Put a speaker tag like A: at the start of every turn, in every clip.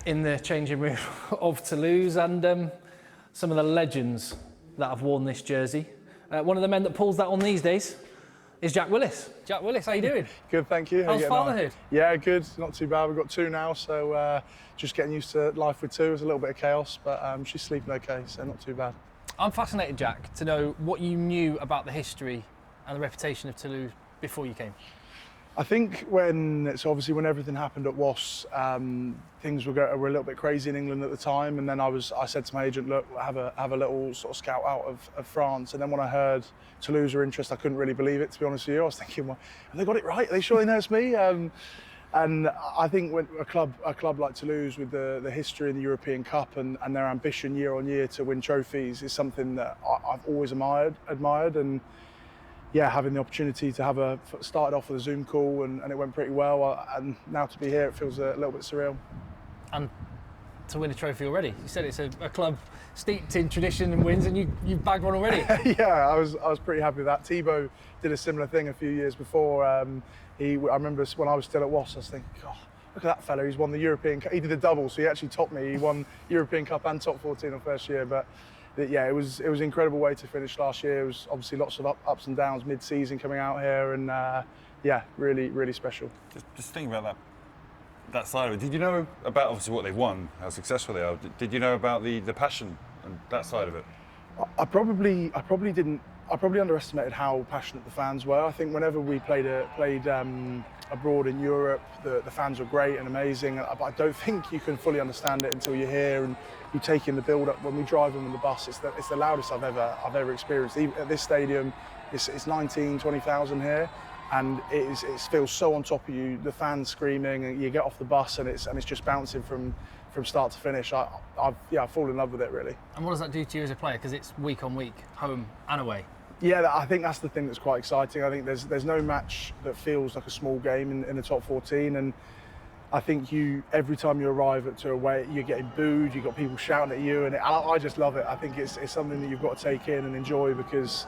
A: in the changing room of Toulouse, and some of the legends that have worn this jersey. One of the men that pulls that on these days is Jack Willis. Jack Willis, how you doing?
B: Good, thank you.
A: How's fatherhood?
B: Yeah, good. Not too bad. We've got 2 now, so just getting used to life with 2. It's a little bit of chaos, but she's sleeping okay, so not too bad.
A: I'm fascinated, Jack, to know what you knew about the history and the reputation of Toulouse before you came.
B: I think when everything happened at Was, things were a little bit crazy in England at the time, and then I said to my agent, look, have a little sort of scout out of France. And then when I heard Toulouse were interested, I couldn't really believe it, to be honest with you. I was thinking, well, have they got it right? Are they sure they know it's me? And I think when a club like Toulouse, with the history in the European Cup and their ambition year on year to win trophies, is something that I've always admired. And yeah, having the opportunity to started off with a Zoom call and it went pretty well, and now to be here, it feels a little bit surreal.
A: And to win a trophy already. You said it's a club steeped in tradition and wins, and you've bagged one already.
B: Yeah, I was pretty happy with that. Thibaut did a similar thing a few years before. I remember when I was still at Was, I was thinking, God, look at that fella, he's won the European Cup. He did a double, so he actually topped me. He won European Cup and top 14 on first year, but yeah, it was an incredible way to finish last year. It was obviously lots of ups and downs mid-season coming out here, and yeah, really, really special.
C: Just thinking about that side of it. Did you know about obviously what they've won, how successful they are? Did you know about the passion and that side of it?
B: I probably didn't. I probably underestimated how passionate the fans were. I think whenever we played abroad in Europe, the fans were great and amazing, but I don't think you can fully understand it until you're here and you take in the build-up. When we drive them in the bus, it's the loudest I've ever experienced. Even at this stadium, it's 20,000 here, and it feels so on top of you. The fans screaming, and you get off the bus, and it's just bouncing from start to finish. I've fallen in love with it, really.
A: And what does that do to you as a player? Because it's week on week, home and away.
B: Yeah, I think that's the thing that's quite exciting. I think there's no match that feels like a small game in the top 14, and I think every time you arrive to away, you're getting booed, you've got people shouting at you, and I just love it. I think it's something that you've got to take in and enjoy, because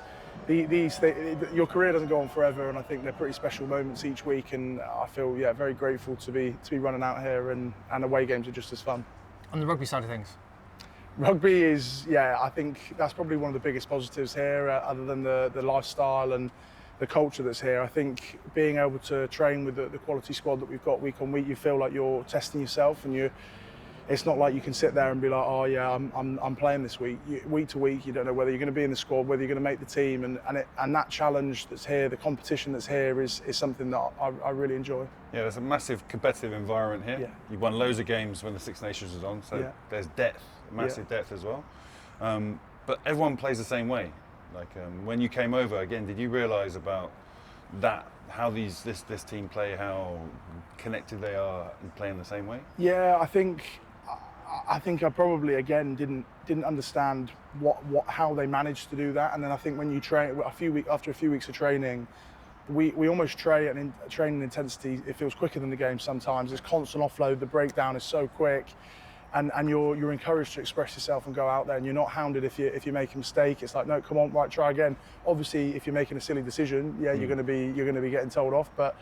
B: your career doesn't go on forever, and I think they're pretty special moments each week, and I feel very grateful to be running out here, and away games are just as fun.
A: On the rugby side of things?
B: Rugby is, I think that's probably one of the biggest positives here, other than the lifestyle and the culture that's here. I think being able to train with the quality squad that we've got week on week, you feel like you're testing yourself, and it's not like you can sit there and be like, oh yeah, I'm playing this week. Week to week, you don't know whether you're going to be in the squad, whether you're going to make the team, and that challenge that's here, the competition that's here is something that I really enjoy.
C: Yeah, there's a massive competitive environment here.
B: Yeah.
C: You've won loads of games when the Six Nations was on, so there's depth, massive depth as well. But everyone plays the same way. Like when you came over, again, did you realise about that, how this team play, how connected they are and playing the same way?
B: Yeah, I think I probably again didn't understand how they managed to do that, and then I think when you train after a few weeks of training, we almost training intensity. It feels quicker than the game sometimes. It's constant offload. The breakdown is so quick, and you're encouraged to express yourself and go out there, and you're not hounded if you make a mistake. It's like, no, come on, right, try again. Obviously, if you're making a silly decision, you're going to be getting told off, but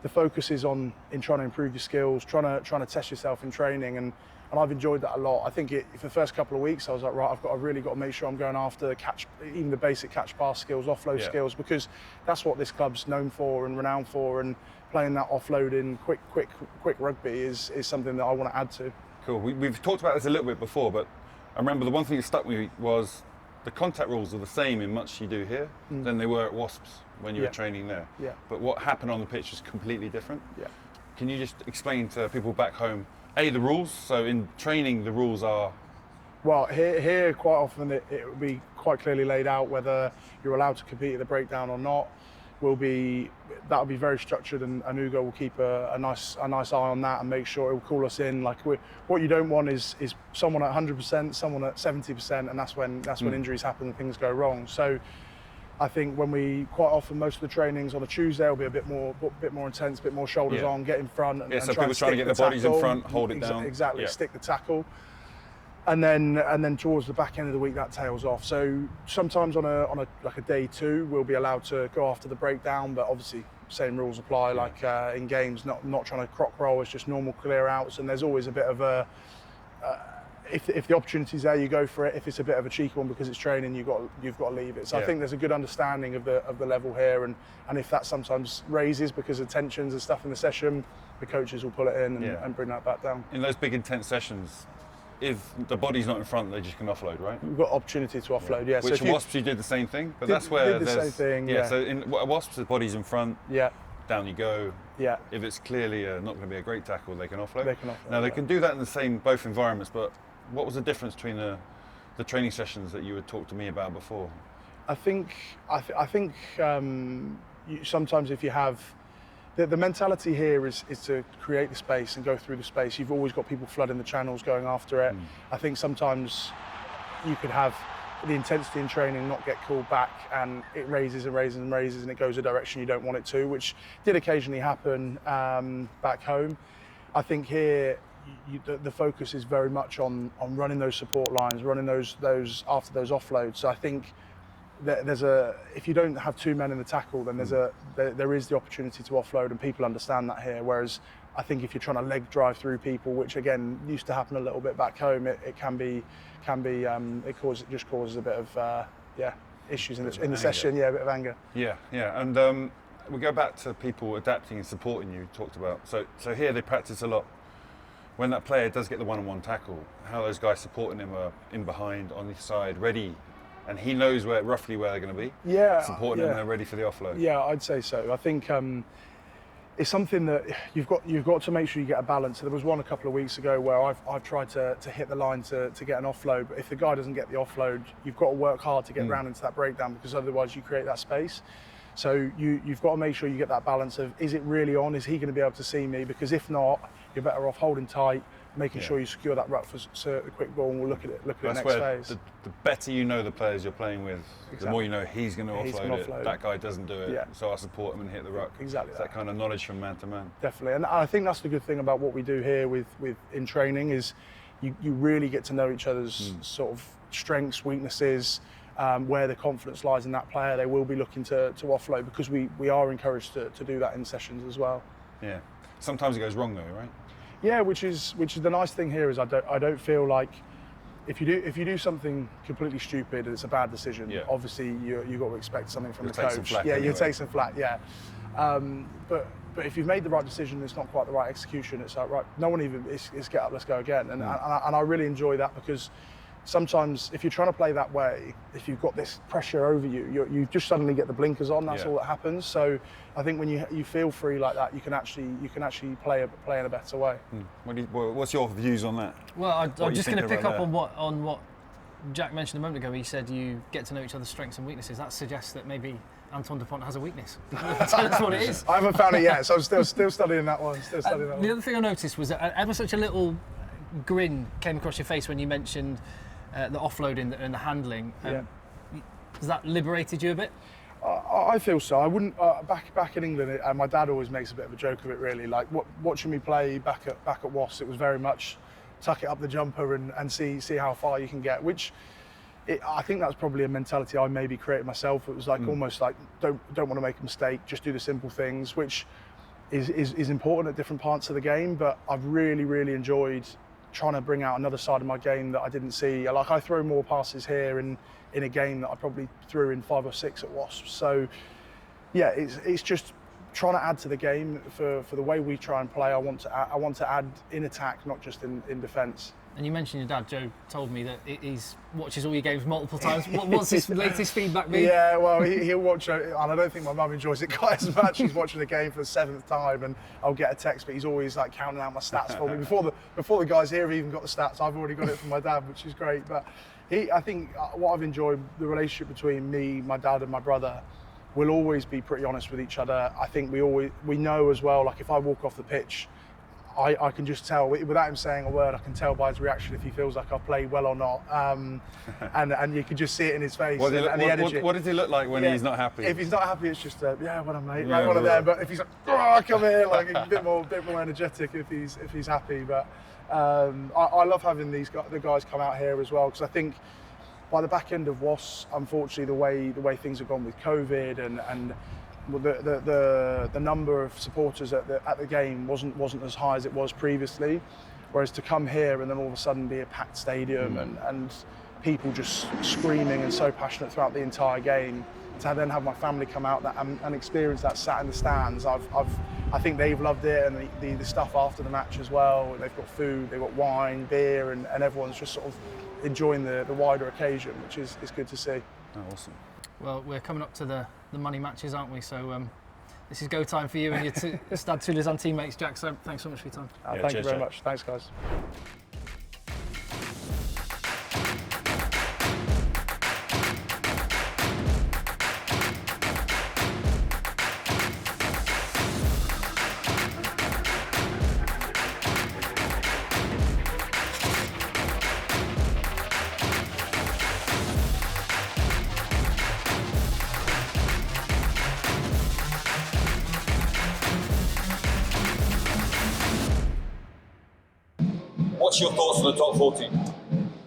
B: the focus is in trying to improve your skills, trying to test yourself in training, and I've enjoyed that a lot. I think for the first couple of weeks, I was like, right, I've really got to make sure I'm going after even the basic catch pass skills, offload skills, because that's what this club's known for and renowned for, and playing that offloading, quick rugby is something that I want to add to.
C: Cool. We've talked about this a little bit before, but I remember the one thing that stuck with me was the contact rules are the same in much you do here than they were at Wasps when you were training there.
B: Yeah.
C: But what happened on the pitch is completely different.
B: Yeah.
C: Can you just explain to people back home, the rules? So in training, the rules are?
B: Well, here quite often it will be quite clearly laid out whether you're allowed to compete at the breakdown or not. That'll be very structured, and Hugo will keep a nice eye on that and make sure it will call us in. Like, what you don't want is someone at 100%, someone at 70%, and that's when injuries happen and things go wrong. So I think quite often most of the trainings on a Tuesday will be a bit more intense, a bit more shoulders on, get in front, and
C: so people trying to get their bodies in front, hold it down.
B: Exactly, stick the tackle. And then towards the back end of the week that tails off. So sometimes on a day 2 we'll be allowed to go after the breakdown, but obviously same rules apply. Like in games, not trying to croc roll. It's just normal clear outs, and there's always a bit of a. If the opportunity's there, you go for it. If it's a bit of a cheeky one because it's training, you've got to leave it. So I think there's a good understanding of the level here, and if that sometimes raises because of tensions and stuff in the session, the coaches will pull it in and bring that back down.
C: In those big intense sessions, if the body's not in front, they just can offload, right?
B: We've got opportunity to offload, yeah.
C: Which
B: so
C: Wasps, you did the same thing, but that's where
B: did the same thing, yeah.
C: So in Wasps, the body's in front.
B: Yeah.
C: Down you go.
B: Yeah.
C: If it's clearly not going to be a great tackle, they can offload.
B: They can offload.
C: Now they can do that in both environments, but what was the difference between the training sessions that you would talk to me about before?
B: I think sometimes if you have the mentality here is to create the space and go through the space. You've always got people flooding the channels, going after it. I think sometimes you could have the intensity in training not get called back, and it raises and raises and raises, and it goes a direction you don't want it to, which did occasionally happen back home. I think here the focus is very much on running those support lines, running those after those offloads. So I think if you don't have two men in the tackle, then there is the opportunity to offload, and people understand that here. Whereas I think if you're trying to leg drive through people, which again used to happen a little bit back home, it just causes a bit of issues in the session. Yeah, a bit of anger.
C: Yeah, and we go back to people adapting and supporting you talked about. So here they practice a lot. When that player does get the one-on-one tackle, how those guys supporting him are in behind, on the side, ready, and he knows roughly where they're going to be.
B: Yeah,
C: supporting them, they're ready for the offload.
B: Yeah, I'd say so. I think it's something that you've got to make sure you get a balance. There was one a couple of weeks ago where I've tried to hit the line to get an offload, but if the guy doesn't get the offload, you've got to work hard to get round into that breakdown, because otherwise you create that space. So you've got to make sure you get that balance of, is it really on? Is he going to be able to see me? Because if not, you're better off holding tight, making sure you secure that ruck for a quick ball, and we'll look at it next phase.
C: The better you know the players you're playing with, the more you know he's going to offload it. That guy doesn't do it, so I support him and hit the ruck.
B: Exactly.
C: It's that kind of knowledge from man to man.
B: Definitely, and I think that's the good thing about what we do here with in training is you really get to know each other's sort of strengths, weaknesses, where the confidence lies in that player. They will be looking to offload, because we are encouraged to do that in sessions as well.
C: Yeah. Sometimes it goes wrong though, right?
B: Yeah, which is the nice thing here is I don't feel like if you do something completely stupid and it's a bad decision, obviously you've got to expect something from the coach. You take some flack. Yeah, but if you've made the right decision, it's not quite the right execution. It's like, right, no one even it's get up, let's go again. And I really enjoy that, because sometimes if you're trying to play that way, if you've got this pressure over you just suddenly get the blinkers on. That's all that happens. So I think when you feel free like that, you can actually play in a better way.
C: What's your views on that?
A: Well, I'm just going to pick up on what Jack mentioned a moment ago. He said you get to know each other's strengths and weaknesses. That suggests that maybe Antoine Dupont has a weakness. That's what it is.
B: I haven't found it yet, so I'm still studying that one.
A: The other thing I noticed was that ever such a little grin came across your face when you mentioned the offloading and the handling. Has that liberated you a bit?
B: I feel so. I wouldn't. Back in England, my dad always makes a bit of a joke of it. Really, like watching me play back at Wasps, it was very much tuck it up the jumper and see how far you can get. Which I think that's probably a mentality I maybe created myself. It was like almost like don't want to make a mistake, just do the simple things, which is important at different parts of the game. But I've really enjoyed trying to bring out another side of my game that I didn't see. Like I throw more passes here in a game that I probably threw in 5 or 6 at Wasps. So yeah, it's just trying to add to the game for the way we try and play. I want to add in attack, not just in defence.
A: And you mentioned your dad. Joe told me that he watches all your games multiple times. What's his latest feedback been?
B: Yeah, well, he'll watch it, and I don't think my mum enjoys it quite as much. He's watching the game for the 7th time, and I'll get a text, but he's always like counting out my stats for me. Before the guys here have even got the stats, I've already got it from my dad, which is great. But I think what I've enjoyed, the relationship between me, my dad, and my brother, we'll always be pretty honest with each other. I think we know as well, like if I walk off the pitch, I can just tell, without him saying a word, I can tell by his reaction if he feels like I've played well or not. And you can just see it in his face and the energy.
C: What does he look like when he's not happy?
B: If he's not happy, it's just, well done, mate, right, one of them. But if he's like, oh, come here, like a bit more energetic if he's happy. But I love having the guys come out here as well, because I think by the back end of Wasps, unfortunately, the way things have gone with COVID and the number of supporters at the game wasn't as high as it was previously. Whereas to come here and then all of a sudden be a packed stadium and people just screaming and so passionate throughout the entire game, to then have my family come out and experience that sat in the stands, I think they've loved it, and the stuff after the match as well. They've got food, they've got wine, beer, and everyone's just sort of enjoying the wider occasion, which is good to see.
C: Oh, awesome.
A: Well, we're coming up to the money matches, aren't we? So this is go time for you and your Stade Toulousain teammates, Jack. So thanks so much for your time.
B: Thank you very much. Thanks, guys.
D: What's your thoughts on the top 14?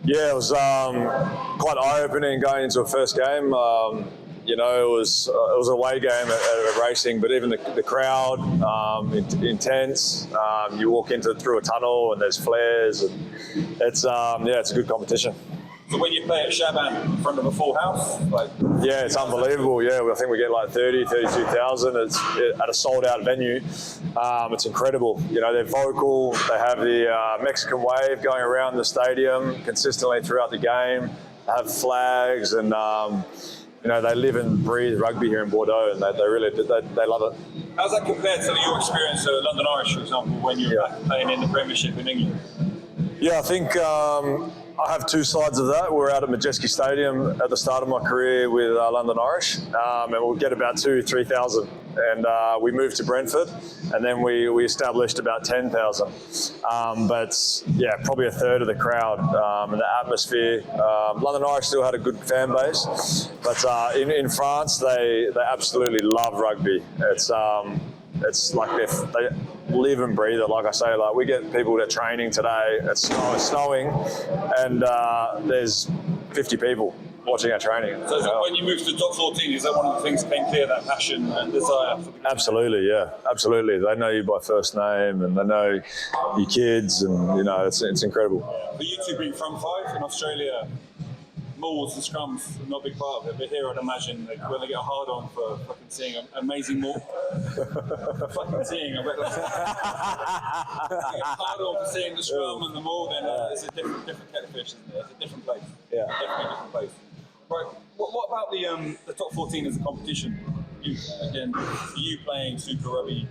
E: Yeah, it was quite eye-opening going into a first game. You know, it was an away game at racing, but even the crowd, intense. You walk through a tunnel and there's flares, and it's a good competition.
D: So when you play at Chaban in front of a full house,
E: yeah, it's unbelievable. Yeah, I think we get like 32,000. It's at a sold-out venue. It's incredible. You know, they're vocal. They have the Mexican wave going around the stadium consistently throughout the game. They have flags, and you know, they live and breathe rugby here in Bordeaux, and they really love it.
D: How's that compared to your experience at London Irish, for example, when you were back playing in the Premiership in England?
E: Yeah, I think I have two sides of that. We're out at Majeski Stadium at the start of my career with London Irish, and we'll get about 2,000-3,000. And we moved to Brentford, and then we established about 10,000. But yeah, probably a third of the crowd and the atmosphere. London Irish still had a good fan base, but in France they absolutely love rugby. It's like they live and breathe it. Like I say, like we get people that are training today. It's snowing, and there's 50 people watching our training.
D: So when you moved to the top 14, is that one of the things that came clear, that passion and desire for the game?
E: Absolutely, yeah, absolutely. They know you by first name, and they know your kids, and you know it's incredible.
D: For you two being from five in Australia, mauls and scrums are not a big part of it, but here I'd imagine when they get a hard on for fucking seeing an amazing maul. Fucking seeing a hard on for seeing the scrum and the maul, then it's a different kettle of fish, isn't it? It's a different place.
E: Yeah.
D: Definitely a different place. Right, what about the top 14 as a competition? You playing Super Rugby,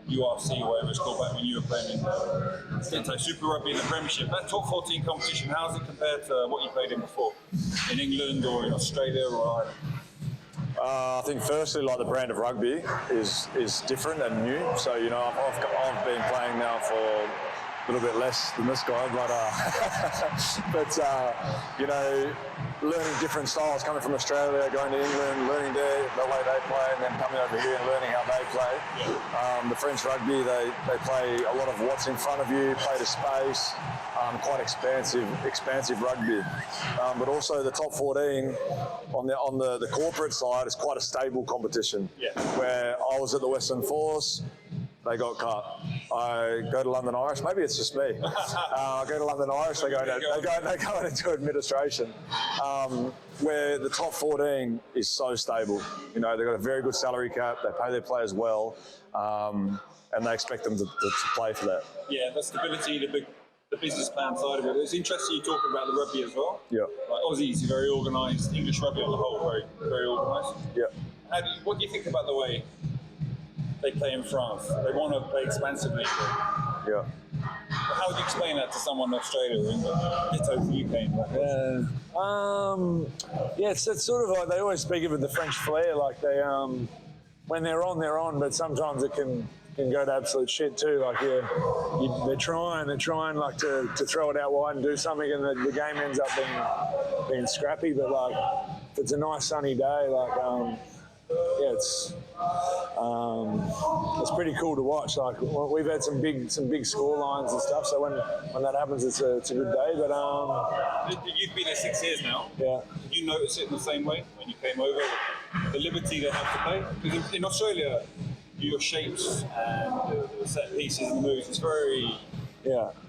D: URC, whatever it's called, back when you were playing in Super Rugby in the Premiership, that top 14 competition, how does it compare to what you played in before? In England or in Australia or Ireland?
E: I think firstly, like the brand of rugby is different and new. So you know, I've been playing now for a little bit less than this guy, but you know, learning different styles, coming from Australia, going to England, learning the way they play, and then coming over here and learning how they play. Yeah. The French rugby, they play a lot of what's in front of you, play to space, quite expansive rugby. But also the top 14 on the corporate side is quite a stable competition. Yeah. Where I was at the Western Force, they got cut. I go to London Irish. Maybe it's just me. I go to London Irish. They go into administration, where the top 14 is so stable. You know, they've got a very good salary cap. They pay their players well, and they expect them to play for that.
D: Yeah, the stability, the business plan side of it. It's interesting you talk about the rugby as well.
E: Yeah.
D: Like Aussies are very organised. English rugby on the whole, very, very organised.
E: Yeah.
D: What do you think about the way they play in France? They want to play expansively.
E: Yeah.
D: How would you explain that to someone in Australia or England? Ditto for you, Kane.
F: It's sort of like they always speak of it, the French flair. Like they, when they're on, but sometimes it can go to absolute shit too. Like they're trying like to throw it out wide and do something, and the game ends up being scrappy. But like if it's a nice sunny day, like it's pretty cool to watch. Like we've had some big score lines and stuff. So when that happens, it's a good day. But
D: you've been there 6 years now.
F: Yeah.
D: Did you notice it in the same way when you came over? the liberty they have to play. Because in Australia, your shapes and the set pieces and the moves, it's very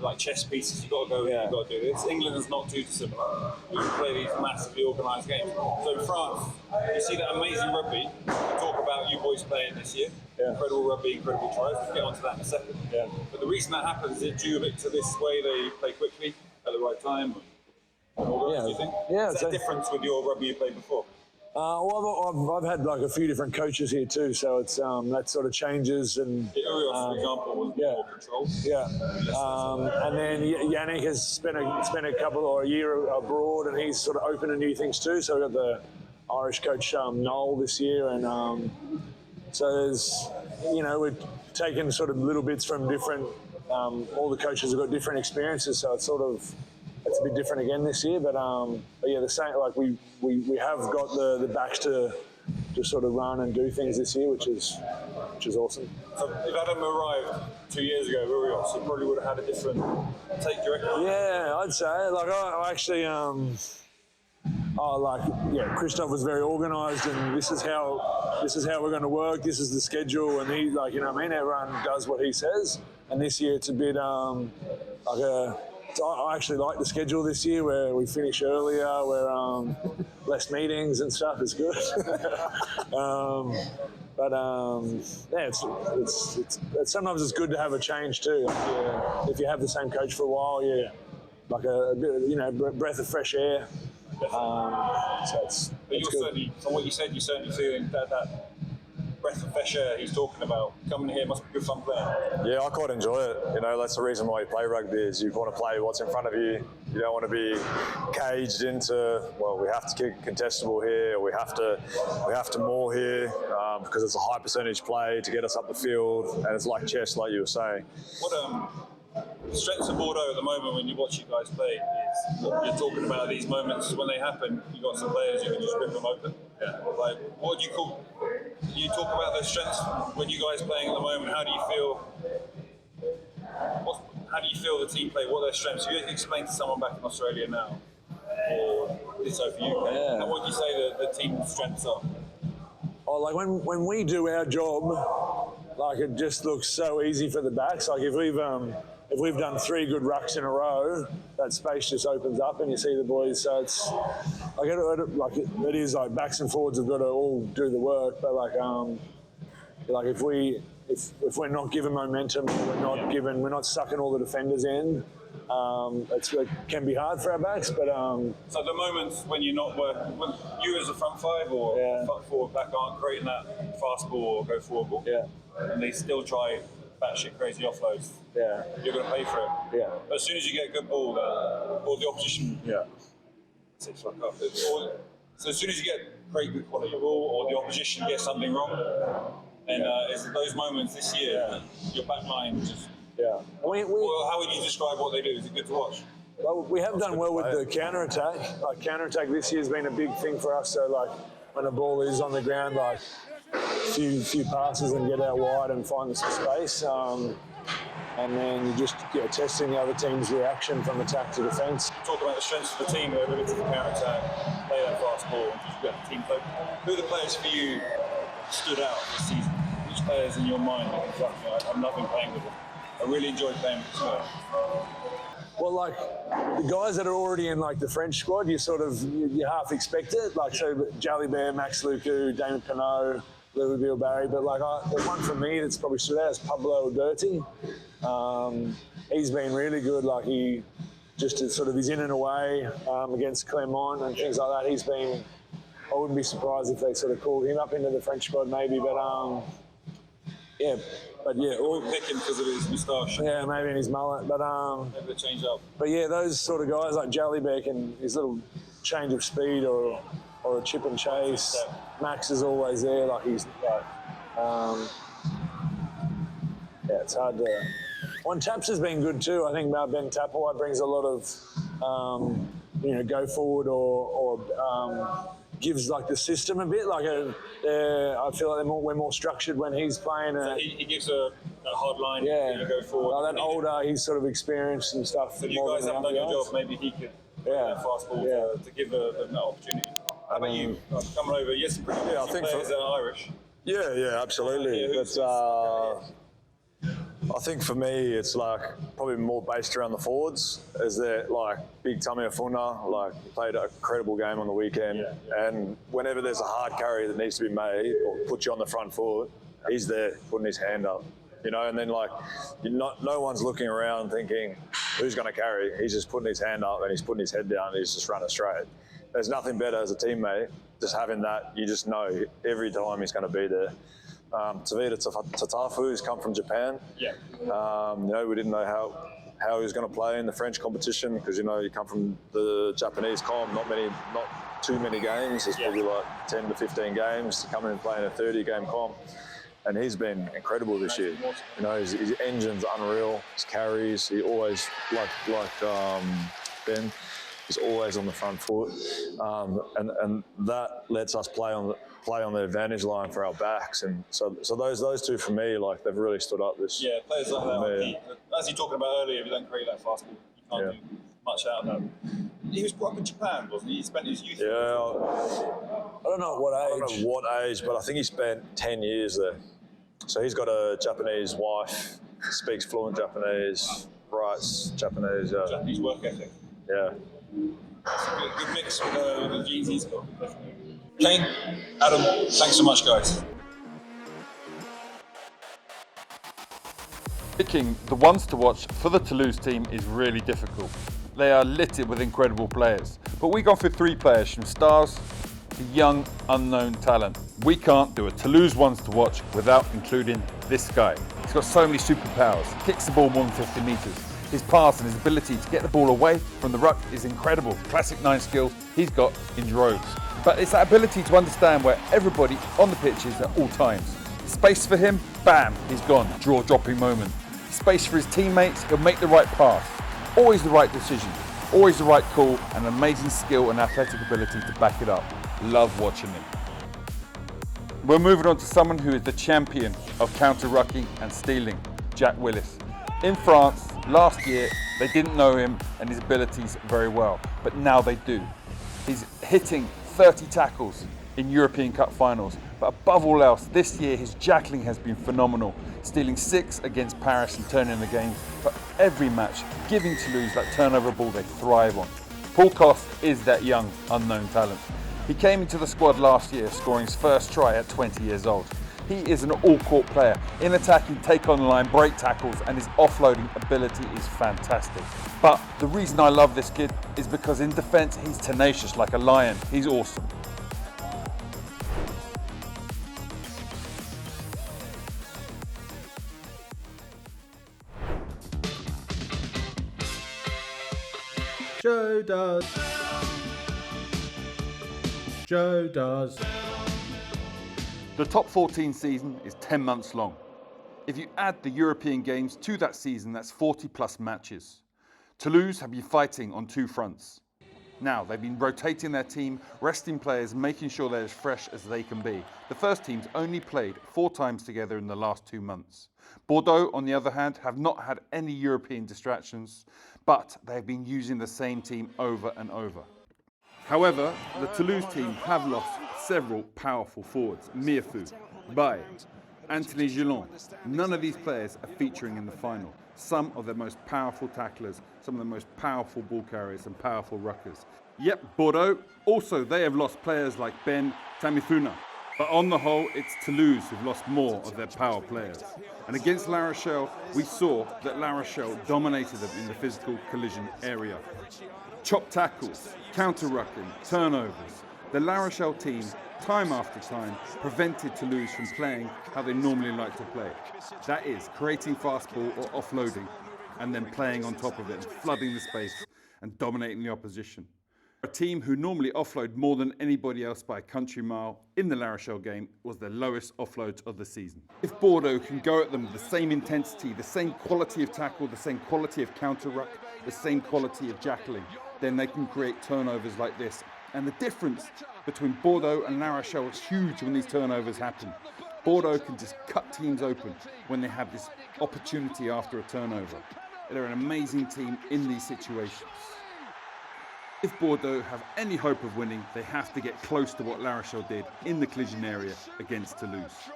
D: like chess pieces. You've got to go here, you've got to do this. England is not too dissimilar. You play these massively organised games. So in France, you see that amazing rugby. We talk about you boys playing this year. Incredible rugby, incredible tries. We'll get onto that in a second. But the reason that happens is due to this way they play quickly at the right time. And all that, do you think? Is that a difference with your rugby you played before?
F: Well, I've had like a few different coaches here too, so it's that sort of changes. And
D: Urios, for example, was more control.
F: And then Yannick has spent a couple or a year abroad, and he's sort of open to new things too. So we've got the Irish coach Noel this year, and so there's, we're taking sort of little bits from different. All the coaches have got different experiences, so it's a bit different again this year. But yeah, the same. Like we have got the backs to sort of run and do things this year, which is awesome.
D: So if Adam arrived 2 years ago, Urios, he probably would have had a different take, do you reckon?
F: Yeah, I'd say. Like I actually. Christoph was very organised, and this is how we're going to work. This is the schedule, and he, like, everyone does what he says. And this year it's a bit I actually like the schedule this year, where we finish earlier, where less meetings and stuff is good. It's sometimes it's good to have a change too. Like, if you have the same coach for a while, like a bit, breath of fresh air. So it's
D: you're certainly, from what you said, you're certainly feeling that breath of fresh air he's talking about. Coming here must be good fun playing.
E: Yeah, I quite enjoy it. That's the reason why you play rugby, is you want to play what's in front of you. You don't want to be caged into, well, we have to kick contestable here, or we have to maul here, because it's a high percentage play to get us up the field, and it's like chess, like you were saying.
D: What the strengths of Bordeaux at the moment, when you watch you guys play, is you're talking about these moments when they happen. You got some players who can just rip them open. Like, what do you call? You talk about those strengths when you guys playing at the moment. How do you feel? How do you feel the team play? What are their strengths? You explain to someone back in Australia now, or it's over you. And what do you say the team's strengths are?
F: Oh, like when we do our job, like, it just looks so easy for the backs. Like if we've done 3 good rucks in a row, that space just opens up and you see the boys. So it's it is like backs and forwards have got to all do the work. But like if we're not given momentum, we're not sucking all the defenders in. It can be hard for our backs, but
D: so the moments when you're not working, when you as a front five or front forward back aren't creating that fast ball or go forward ball, and they still try batshit crazy offloads, you're going to pay for it. But as soon as you get a good ball, or the opposition, say fuck up. So as soon as you get great good quality ball, or the opposition gets something wrong, and it's those moments this year, your back line just. Well, how would you describe what they do? Is it good to watch?
F: Well, we have done well with the counter-attack. Like, counter-attack this year has been a big thing for us. So, like, when a ball is on the ground, like, few passes and get out wide and find some space. And then you just testing the other team's reaction from attack to defence.
D: Talk about the strengths of the team, their ability to counter-attack, play that fast ball, and just get the team focused. Who are the players for you stood out this season? Which players in your mind? I'm loving playing with them. I really enjoyed playing with this guy.
F: Well, like, the guys that are already in, like, the French squad, you half expect it. Like, so Jalibert, Max Luku, Damon Pinot, Louisville Barry. But, like, the one for me that's probably stood out is Pablo Alberti. He's been really good. Like, he just sort of is in and away against Clermont and things like that. He's been, I wouldn't be surprised if they sort of called him up into the French squad maybe. But,
D: all picking because of his moustache.
F: Yeah, maybe in his mullet, but
D: maybe they change up.
F: But yeah, those sort of guys like Jalibek and his little change of speed or a chip and chase. Max is always there. Like, he's like, it's hard to. On Taps has been good too. I think Ben Tapawai brings a lot of go forward or gives, like, the system a bit. Like, I feel like we're more structured when he's playing.
D: So he gives a hard line. You go forward.
F: Like, that older, he's sort of experienced and stuff.
D: So you guys haven't done your job. Maybe he could play that fast ball to give them that opportunity. How about you? Coming over, yes, pretty good
E: I think
D: players that are Irish.
E: Yeah, absolutely. But I think for me, it's like probably more based around the forwards. As they're like Big Tommy Afuna, like played an incredible game on the weekend. And whenever there's a hard carry that needs to be made or put you on the front foot, he's there putting his hand up. And then like no one's looking around thinking who's going to carry. He's just putting his hand up and he's putting his head down and he's just running straight. There's nothing better as a teammate, just having that, you just know every time he's going to be there. Tavita Tatafu, who's come from Japan. We didn't know how he was going to play in the French competition because, you come from the Japanese comp, not too many games. There's probably like 10 to 15 games to come in and play in a 30-game comp. And he's been incredible this year. His engine's unreal. His carries, he always, like Ben, he's always on the front foot. And that lets us play on the advantage line for our backs. And so those two for me, like they've really stood up this.
D: Yeah, players like that are key. As you were talking about earlier, if you don't create that fast ball, you can't do much out of that. He was brought up in Japan, wasn't he? He spent his youth.
E: Yeah, I don't know what age, but I think he spent 10 years there. So he's got a Japanese wife, speaks fluent Japanese, writes Japanese.
D: Japanese work ethic.
E: Yeah.
D: It's a good mix with the genes he's got. Kane, Adam, thanks so much, guys.
C: Picking the ones to watch for the Toulouse team is really difficult. They are littered with incredible players, but we've gone for 3 players from stars to young, unknown talent. We can't do a Toulouse ones to watch without including this guy. He's got so many superpowers. He kicks the ball more than 50 metres. His pass and his ability to get the ball away from the ruck is incredible. Classic 9 skills he's got in droves. But it's that ability to understand where everybody on the pitch is at all times. Space for him, bam, he's gone. Draw dropping moment. Space for his teammates, he'll make the right pass. Always the right decision, always the right call, and amazing skill and athletic ability to back it up. Love watching him. We're moving on to someone who is the champion of counter-rucking and stealing, Jack Willis. In France, last year, they didn't know him and his abilities very well, but now they do. He's hitting 30 tackles in European Cup finals, but above all else, this year his jackling has been phenomenal, stealing 6 against Paris and turning the game for every match, giving Toulouse that turnover ball they thrive on. Paul Coste is that young, unknown talent. He came into the squad last year, scoring his first try at 20 years old. He is an all-court player. In attack, he take on the line, break tackles, and his offloading ability is fantastic. But the reason I love this kid is because in defence, he's tenacious like a lion. He's awesome.
G: Joe does. Joe does.
C: The top 14 season is 10 months long. If you add the European games to that season, that's 40 plus matches. Toulouse have been fighting on 2 fronts. Now, they've been rotating their team, resting players, making sure they're as fresh as they can be. The first team's only played 4 times together in the last 2 months. Bordeaux, on the other hand, have not had any European distractions, but they've been using the same team over and over. However, the Toulouse team have lost several powerful forwards. Miafu, Baye, Anthony Gillon. None of these players are featuring in the final. Some of the most powerful tacklers, some of the most powerful ball carriers and powerful ruckers. Yep, Bordeaux, also they have lost players like Ben Tamifuna. But on the whole, it's Toulouse who've lost more of their power players. And against La Rochelle, we saw that La Rochelle dominated them in the physical collision area. Chop tackles, counter-rucking, turnovers. The La Rochelle team, time after time, prevented Toulouse from playing how they normally like to play. That is, creating fast ball or offloading, and then playing on top of it, and flooding the space and dominating the opposition. A team who normally offload more than anybody else by a country mile in the La Rochelle game was their lowest offloads of the season. If Bordeaux can go at them with the same intensity, the same quality of tackle, the same quality of counter-ruck, the same quality of jackling, then they can create turnovers like this. And the difference between Bordeaux and La Rochelle is huge when these turnovers happen. Bordeaux can just cut teams open when they have this opportunity after a turnover. They're an amazing team in these situations.
H: If Bordeaux have any hope of winning, they have to get close to what La Rochelle did in the collision area against Toulouse.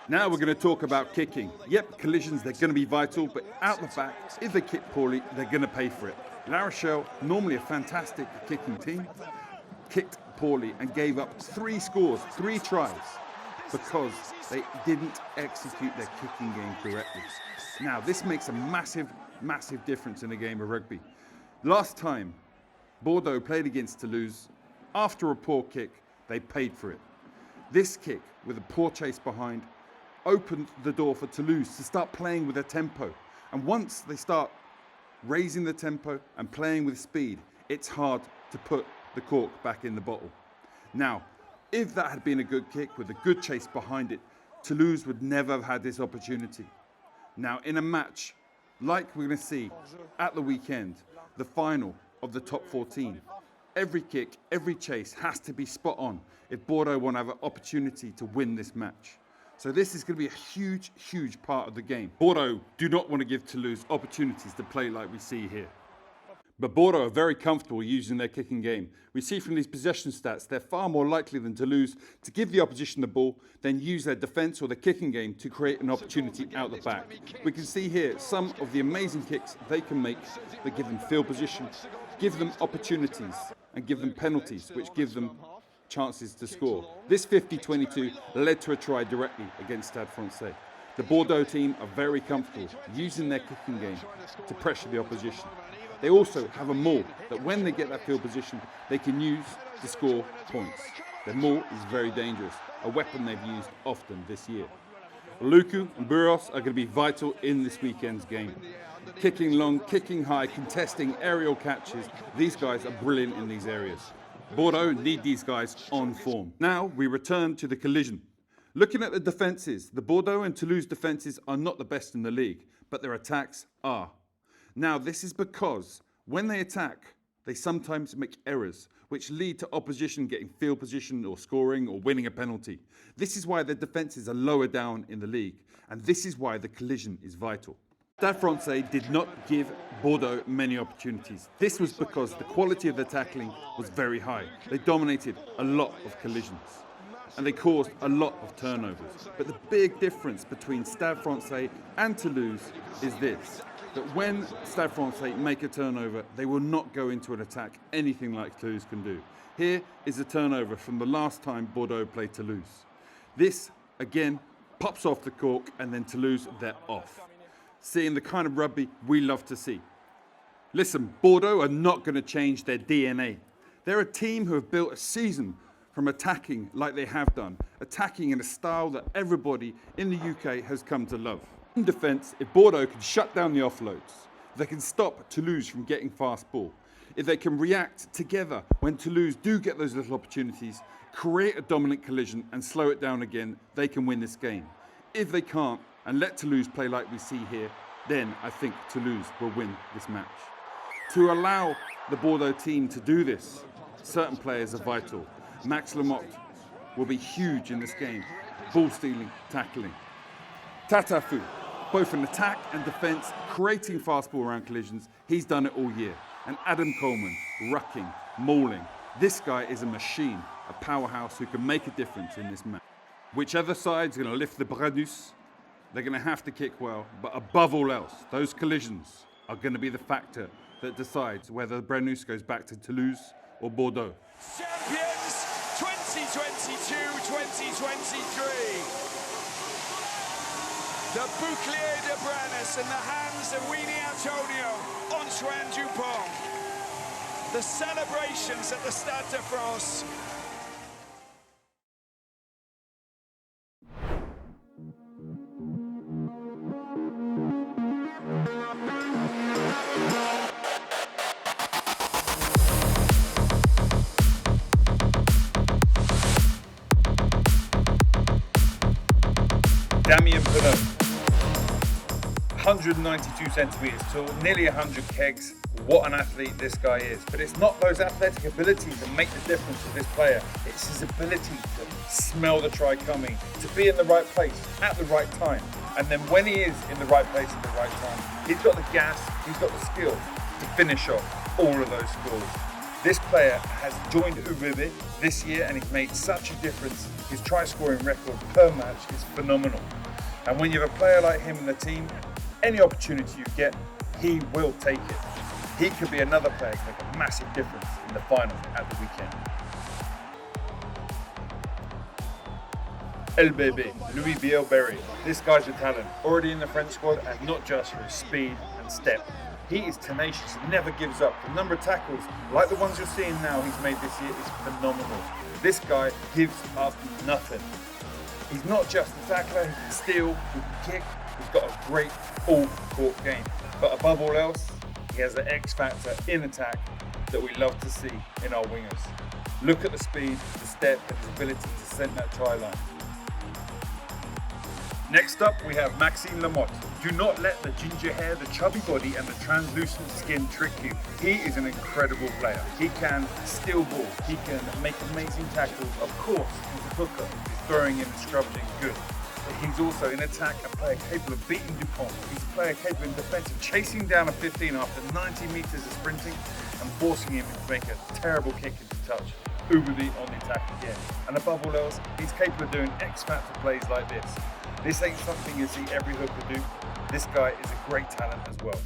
H: Now we're going to talk about kicking. Yep, collisions, they're going to be vital, but out the back, if they kick poorly, they're going to pay for it. La Rochelle, normally a fantastic kicking team, kicked poorly and gave up 3 scores, 3 tries, because they didn't execute their kicking game correctly. Now, this makes a massive, massive difference in a game of rugby. Last time Bordeaux played against Toulouse, after a poor kick, they paid for it. This kick, with a poor chase behind, opened the door for Toulouse to start playing with their tempo. And once they start raising the tempo and playing with speed, it's hard to put the cork back in the bottle. Now, if that had been a good kick with a good chase behind it, Toulouse would never have had this opportunity. Now, in a match like we're going to see at the weekend, the final of the top 14, every kick, every chase has to be spot on if Bordeaux want to have an opportunity to win this match. So this is going to be a huge, huge part of the game. Bordeaux do not want to give Toulouse opportunities to play like we see here. But Bordeaux are very comfortable using their kicking game. We see from these possession stats, they're far more likely than Toulouse to give the opposition the ball, then use their defence or their kicking game to create an opportunity out the back. We can see here some of the amazing kicks they can make that give them field position, give them opportunities, and give them penalties, which give them chances to score. This 50-22 led to a try directly against Stade Francais. The Bordeaux team are very comfortable using their kicking game to pressure the opposition. They also have a maul that when they get that field position, they can use to score points. Their maul is very dangerous, a weapon they've used often this year. Luku and Buros are going to be vital in this weekend's game. Kicking long, kicking high, contesting aerial catches, these guys are brilliant in these areas. Bordeaux need these guys on form. Now we return to the collision. Looking at the defences, the Bordeaux and Toulouse defences are not the best in the league, but their attacks are. Now this is because when they attack, they sometimes make errors, which lead to opposition getting field position or scoring or winning a penalty. This is why their defences are lower down in the league, and this is why the collision is vital. Stade Francais did not give Bordeaux many opportunities. This was because the quality of the tackling was very high. They dominated a lot of collisions and they caused a lot of turnovers. But the big difference between Stade Francais and Toulouse is this, that when Stade Francais make a turnover, they will not go into an attack anything like Toulouse can do. Here is a turnover from the last time Bordeaux played Toulouse. This, again, pops off the cork and then Toulouse, they're off. Seeing the kind of rugby we love to see. Listen, Bordeaux are not going to change their DNA. They're a team who have built a season from attacking like they have done, attacking in a style that everybody in the UK has come to love. In defence, if Bordeaux can shut down the offloads, they can stop Toulouse from getting fast ball. If they can react together when Toulouse do get those little opportunities, create a dominant collision and slow it down again, they can win this game. If they can't, and let Toulouse play like we see here, then I think Toulouse will win this match. To allow the Bordeaux team to do this, certain players are vital. Max Lamotte will be huge in this game. Ball stealing, tackling. Tatafu, both in attack and defence, creating fast ball around collisions. He's done it all year. And Adam Coleman, rucking, mauling. This guy is a machine, a powerhouse who can make a difference in this match. Whichever side's going to lift the Brennus, they're going to have to kick well, but above all else, those collisions are going to be the factor that decides whether Brennus goes back to Toulouse or Bordeaux.
I: Champions 2022-2023. The Bouclier de Brennus in the hands of Weenie Antonio, Antoine Dupont. The celebrations at the Stade de France.
C: Damien Penaud, 192 centimetres tall, nearly 100 kegs. What an athlete this guy is. But it's not those athletic abilities that make the difference with this player. It's his ability to smell the try coming, to be in the right place at the right time. And then when he is in the right place at the right time, he's got the gas, he's got the skill to finish off all of those scores.
H: This player has joined UBB this year and he's made such a difference. His try scoring record per match is phenomenal. And when you have a player like him in the team, any opportunity you get, he will take it. He could be another player who can make a massive difference in the final at the weekend. LBB, Louis Bielberry. This guy's a talent, already in the French squad, and not just for his speed and step. He is tenacious, never gives up. The number of tackles, like the ones you're seeing now he's made this year, is phenomenal. This guy gives up nothing. He's not just a tackler, he can steal, he can kick, he's got a great all-court game. But above all else, he has the X factor in attack that we love to see in our wingers. Look at the speed, the step, and his ability to send that try line. Next up, we have Maxime Lamotte. Do not let the ginger hair, the chubby body, and the translucent skin trick you. He is an incredible player. He can steal balls. He can make amazing tackles. Of course, he's a hooker. He's throwing in and scrubbing good. But he's also in attack a player capable of beating Dupont. He's a player capable in defense of chasing down a 15 after 90 meters of sprinting and forcing him to make a terrible kick into touch. Ubudi on the attack again. And above all else, he's capable of doing X-factor plays like this. This ain't something you see every hooker do. This guy is a great talent as well.